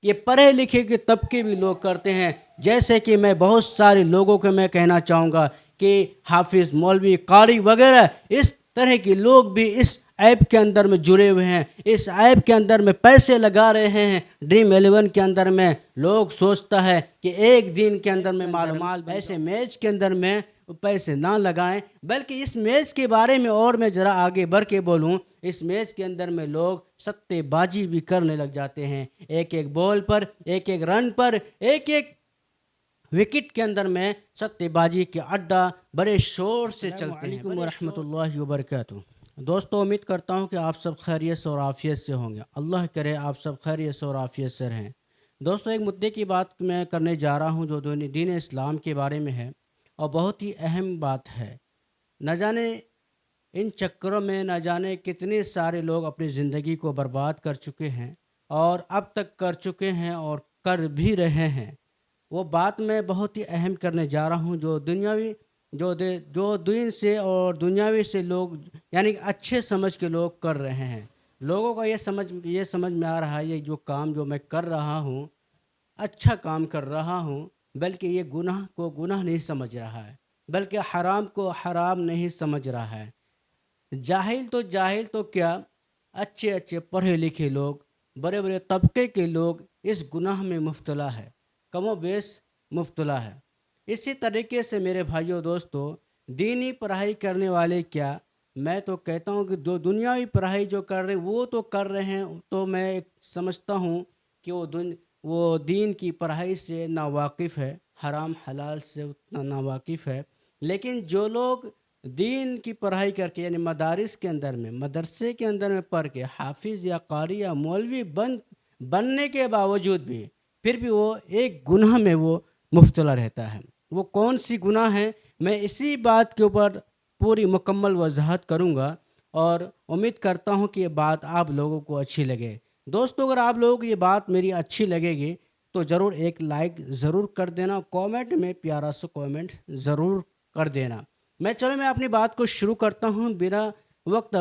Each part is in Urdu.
یہ پڑھے لکھے کے طبقے بھی لوگ کرتے ہیں، جیسے کہ میں بہت سارے لوگوں کو میں کہنا چاہوں گا کہ حافظ، مولوی، قاری وغیرہ اس طرح کے لوگ بھی اس ایپ کے اندر میں جڑے ہوئے ہیں، اس ایپ کے اندر میں پیسے لگا رہے ہیں۔ ڈریم 11 کے اندر میں لوگ سوچتا ہے کہ ایک دن کے اندر میں معلومات ایسے میچ کے اندر میں پیسے نہ لگائیں، بلکہ اس میچ کے بارے میں اور میں ذرا آگے بڑھ کے بولوں، اس میچ کے اندر میں لوگ ستے بازی بھی کرنے لگ جاتے ہیں۔ ایک ایک بال پر، ایک ایک رن پر، ایک ایک وکٹ کے اندر میں ستے بازی کے اڈا بڑے شور سے چلتے ہیں۔ السلام علیکم ورحمۃ اللہ وبرکاتہ۔ دوستو، امید کرتا ہوں کہ آپ سب خیریت سے اور عافیت سے ہوں گے۔ اللہ کرے آپ سب خیریت سے اور عافیت سے رہیں۔ دوستو، ایک مدعے کی بات میں کرنے جا رہا ہوں جو دین اسلام کے بارے میں ہے، اور بہت ہی اہم بات ہے۔ نہ جانے ان چکروں میں نہ جانے کتنے سارے لوگ اپنی زندگی کو برباد کر چکے ہیں، اور اب تک کر چکے ہیں اور کر بھی رہے ہیں۔ وہ بات میں بہت ہی اہم کرنے جا رہا ہوں جو جو دین سے اور دنیاوی سے لوگ یعنی کہ اچھے سمجھ کے لوگ کر رہے ہیں۔ لوگوں کا یہ سمجھ میں آ رہا ہے یہ جو کام جو میں کر رہا ہوں اچھا کام کر رہا ہوں، بلکہ یہ گناہ کو گناہ نہیں سمجھ رہا ہے، بلکہ حرام کو حرام نہیں سمجھ رہا ہے۔ جاہل تو کیا، اچھے پڑھے لکھے لوگ، بڑے بڑے طبقے کے لوگ اس گناہ میں مبتلا ہے، کم و بیش مبتلا ہے۔ اسی طریقے سے میرے بھائیوں دوستو، دینی پڑھائی کرنے والے کیا، میں تو کہتا ہوں کہ جو دنیاوی پڑھائی جو کر رہے ہیں وہ تو کر رہے ہیں، تو میں سمجھتا ہوں کہ وہ دین کی پڑھائی سے ناواقف ہے، حرام حلال سے اتنا ناواقف ہے۔ لیکن جو لوگ دین کی پڑھائی کر کے یعنی مدارس کے اندر میں، مدرسے کے اندر میں پڑھ کے حافظ یا قاری یا مولوی بننے کے باوجود بھی پھر بھی وہ ایک گناہ میں وہ مبتلا رہتا ہے۔ وہ کون سی گناہ ہے، میں اسی بات کے اوپر پوری مکمل وضاحت کروں گا، اور امید کرتا ہوں کہ یہ بات آپ لوگوں کو اچھی لگے۔ دوستو، اگر آپ لوگوں کو یہ بات میری اچھی لگے گی تو ضرور ایک لائک ضرور کر دینا، کامنٹ میں پیارا سا کامنٹ ضرور کر دینا۔ میں اپنی بات کو شروع کرتا ہوں بنا وقت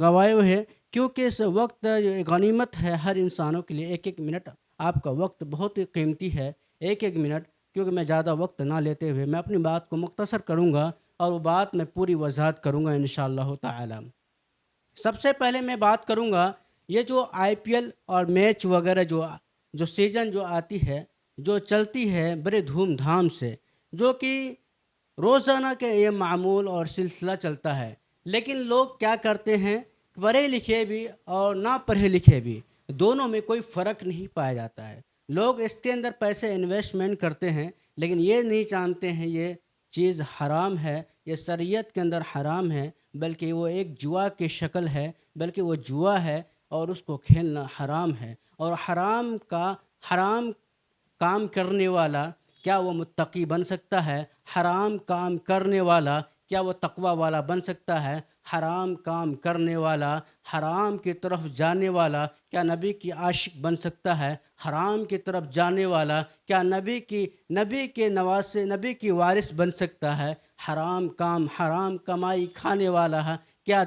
گوائے ہوئے، کیونکہ اس وقت غنیمت ہے ہر انسانوں کے لیے۔ ایک ایک منٹ آپ کا وقت بہت ہی قیمتی ہے، ایک ایک منٹ، کیونکہ میں زیادہ وقت نہ لیتے ہوئے میں اپنی بات کو مختصر کروں گا، اور وہ بات میں پوری وضاحت کروں گا انشاءاللہ تعالی۔ سب سے پہلے میں بات کروں گا یہ جو آئی پی ایل اور میچ وغیرہ جو سیزن جو آتی ہے، جو چلتی ہے بڑے دھوم دھام سے، جو کہ روزانہ کے یہ معمول اور سلسلہ چلتا ہے، لیکن لوگ کیا کرتے ہیں، پڑھے لکھے بھی اور نہ پڑھے لکھے بھی دونوں میں کوئی فرق نہیں پایا جاتا ہے۔ لوگ اس کے اندر پیسے انویسٹمنٹ کرتے ہیں، لیکن یہ نہیں جانتے ہیں یہ چیز حرام ہے، یہ شریعت کے اندر حرام ہے، بلکہ وہ ایک جوا کی شکل ہے، بلکہ وہ جوا ہے اور اس کو کھیلنا حرام ہے۔ اور حرام کام کرنے والا کیا وہ متقی بن سکتا ہے؟ حرام کام کرنے والا کیا وہ تقوی والا بن سکتا ہے؟ حرام کام کرنے والا، حرام کی طرف جانے والا کیا نبی کی عاشق بن سکتا ہے؟ حرام کی طرف جانے والا کیا نبی کے نواسے، نبی کی وارث بن سکتا ہے؟ حرام کام، حرام کمائی کھانے والا ہے کیا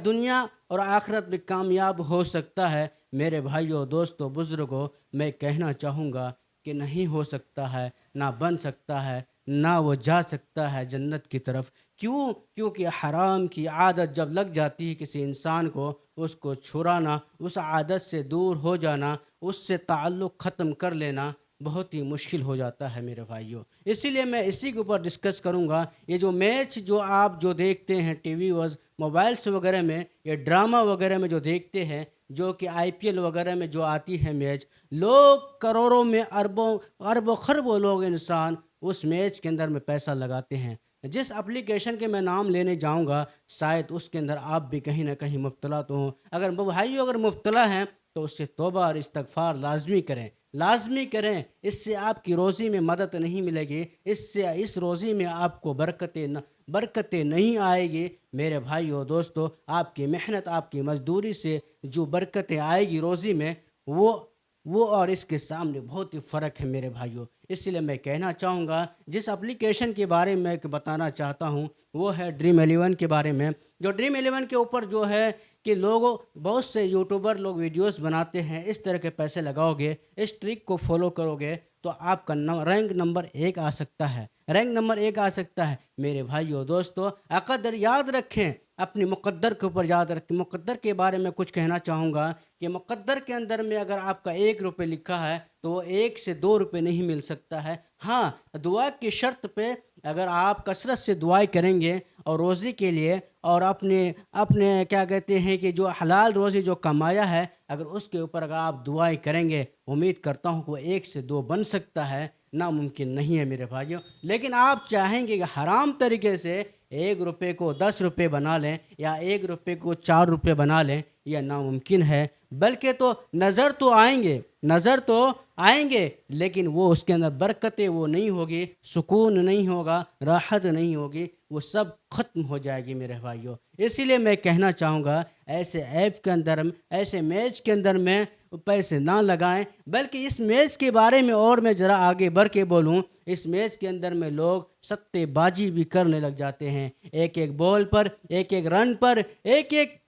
دنیا اور آخرت میں کامیاب ہو سکتا ہے؟ میرے بھائیوں، دوستوں، بزرگوں، میں کہنا چاہوں گا کہ نہیں ہو سکتا ہے، نہ بن سکتا ہے، نہ وہ جا سکتا ہے جنت کی طرف۔ کیونکہ حرام کی عادت جب لگ جاتی ہے کسی انسان کو، اس کو چھڑانا، اس عادت سے دور ہو جانا، اس سے تعلق ختم کر لینا بہت ہی مشکل ہو جاتا ہے میرے بھائیوں۔ اسی لیے میں اسی کے اوپر ڈسکس کروں گا۔ یہ جو میچ جو آپ دیکھتے ہیں ٹی وی موبائلس وغیرہ میں، یہ ڈرامہ وغیرہ میں جو دیکھتے ہیں، جو کہ آئی پی ایل وغیرہ میں جو آتی ہے میچ، لوگ کروڑوں میں اربوں خربوں لوگ انسان اس میچ کے اندر میں پیسہ لگاتے ہیں۔ جس اپلیکیشن کے میں نام لینے جاؤں گا شاید اس کے اندر آپ بھی کہیں نہ کہیں مبتلا تو ہوں۔ اگر مبتلا ہیں تو اس سے توبہ اور استغفار لازمی کریں۔ اس سے آپ کی روزی میں مدد نہیں ملے گی، اس روزی میں آپ کو برکتیں نہیں آئے گی۔ میرے بھائیو دوستو، آپ کی محنت، آپ کی مزدوری سے جو برکتیں آئے گی روزی میں، وہ اور اس کے سامنے بہت ہی فرق ہے میرے بھائیو۔ اس لیے میں کہنا چاہوں گا، جس اپلیکیشن کے بارے میں بتانا چاہتا ہوں وہ ہے ڈریم 11 کے بارے میں۔ جو ڈریم 11 کے اوپر جو ہے کہ لوگوں بہت سے یوٹیوبر لوگ ویڈیوز بناتے ہیں، اس طرح کے پیسے لگاؤ گے، اس ٹرک کو فالو کرو گے تو آپ کا رینک نمبر 1 آ سکتا ہے، رینک نمبر 1 آ سکتا ہے۔ میرے بھائیو دوستو، قدر یاد رکھیں، اپنی مقدر کے اوپر یاد رکھیں۔ مقدر کے بارے میں کچھ کہنا چاہوں گا کہ مقدر کے اندر میں اگر آپ کا 1 روپے لکھا ہے تو وہ 1 سے 2 روپے نہیں مل سکتا ہے۔ ہاں، دعا کی شرط پہ اگر آپ کثرت سے دعائیں کریں گے اور روزی کے لیے اور اپنے اپنے کیا کہتے ہیں کہ جو حلال روزی جو کمایا ہے، اگر اس کے اوپر اگر آپ دعائیں کریں گے، امید کرتا ہوں کہ وہ 1 سے 2 بن سکتا ہے، ناممکن نہیں ہے میرے بھائیوں۔ لیکن آپ چاہیں گے کہ حرام طریقے سے 1 روپے کو 10 روپے بنا لیں یا 1 روپے کو 4 روپے بنا لیں، یہ ناممکن ہے۔ بلکہ تو نظر تو آئیں گے، نظر تو آئیں گے، لیکن وہ اس کے اندر برکتیں وہ نہیں ہوگی، سکون نہیں ہوگا، راحت نہیں ہوگی، وہ سب ختم ہو جائے گی میرے بھائیوں۔ اسی لیے میں کہنا چاہوں گا ایسے ایپ کے اندر، ایسے میچ کے اندر میں پیسے نہ لگائیں، بلکہ اس میچ کے بارے میں اور میں ذرا آگے بڑھ کے بولوں، اس میچ کے اندر میں لوگ ستے بازی بھی کرنے لگ جاتے ہیں۔ ایک ایک بال پر، ایک ایک رن پر، ایک ایک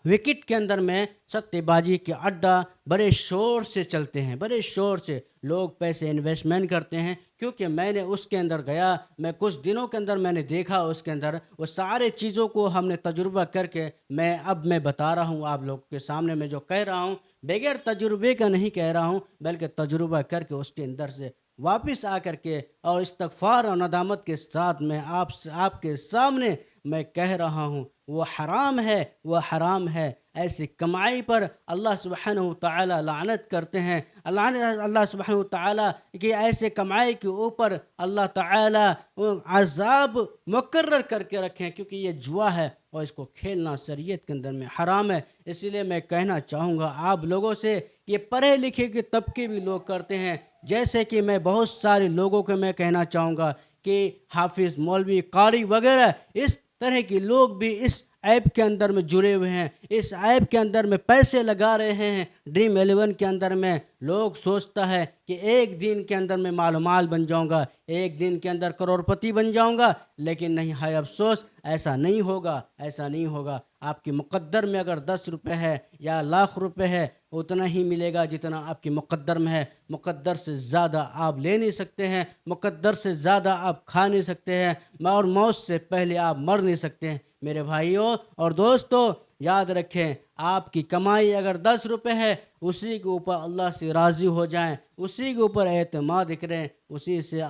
وکٹ کے اندر میں ستے بازی کے اڈا بڑے شور سے چلتے ہیں، بڑے شور سے لوگ پیسے انویسٹمنٹ کرتے ہیں۔ کیونکہ میں نے اس کے اندر گیا، میں کچھ دنوں کے اندر میں نے دیکھا اس کے اندر وہ سارے چیزوں کو ہم نے تجربہ کر کے میں بتا رہا ہوں آپ لوگ کے سامنے، میں جو کہہ رہا ہوں بغیر تجربے کا نہیں کہہ رہا ہوں، بلکہ تجربہ کر کے اس کے اندر سے واپس آ کر کے اور استغفار اور ندامت کے ساتھ میں آپ کے سامنے میں کہہ رہا ہوں، وہ حرام ہے، وہ حرام ہے۔ ایسی کمائی پر اللہ سبحانہ وتعالی لعنت کرتے ہیں۔ اللہ سبحانہ وتعالی کی ایسے کمائی کے اوپر اللہ تعالی عذاب مقرر کر کے رکھیں، کیونکہ یہ جوا ہے اور اس کو کھیلنا شریعت کے اندر میں حرام ہے۔ اسی لیے میں کہنا چاہوں گا آپ لوگوں سے کہ پڑھے لکھے کے طبقے بھی لوگ کرتے ہیں، جیسے کہ میں بہت سارے لوگوں کو میں کہنا چاہوں گا کہ حافظ، مولوی، قاری وغیرہ اس طرح کے لوگ بھی اس ایپ کے اندر میں جڑے ہوئے ہیں، اس ایپ کے اندر میں پیسے لگا رہے ہیں۔ ڈریم 11 کے اندر میں لوگ سوچتا ہے کہ ایک دن کے اندر میں مال بن جاؤں گا، ایک دن کے اندر کروڑپتی بن جاؤں گا، لیکن نہیں ہے افسوس، ایسا نہیں ہوگا، ایسا نہیں ہوگا۔ آپ کی مقدر میں اگر 10 روپے ہے یا لاکھ روپے ہے، اتنا ہی ملے گا جتنا آپ کی مقدر میں ہے۔ مقدر سے زیادہ آپ لے نہیں سکتے ہیں، مقدر سے زیادہ آپ کھا نہیں سکتے ہیں، اور موت سے پہلے آپ مر نہیں سکتے ہیں۔ میرے بھائیوں اور دوستوں، یاد رکھیں، آپ کی کمائی اگر 10 روپے ہے، اسی کے اوپر اللہ سے راضی ہو جائیں، اسی کے اوپر اعتماد کریں، اسی سے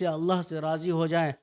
اللہ سے راضی ہو جائیں۔